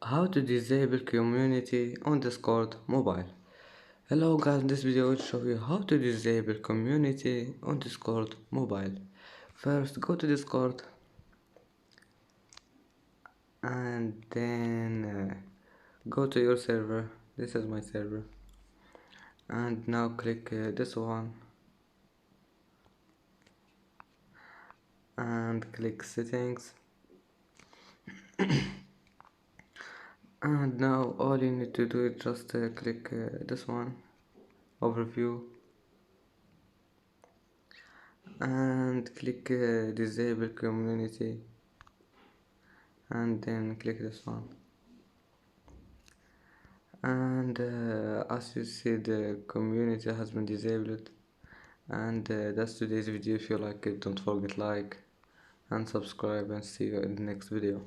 How to disable community on Discord mobile. Hello guys, in this video I will show you how to disable community on Discord mobile. First go to Discord and then go to your server. This is my server, and now click this one and click settings. And now all you need to do is just click this one, overview, and click disable community, and then click this one. And as you see, the community has been disabled. And that's today's video. If you like it, don't forget like and subscribe, and see you in the next video.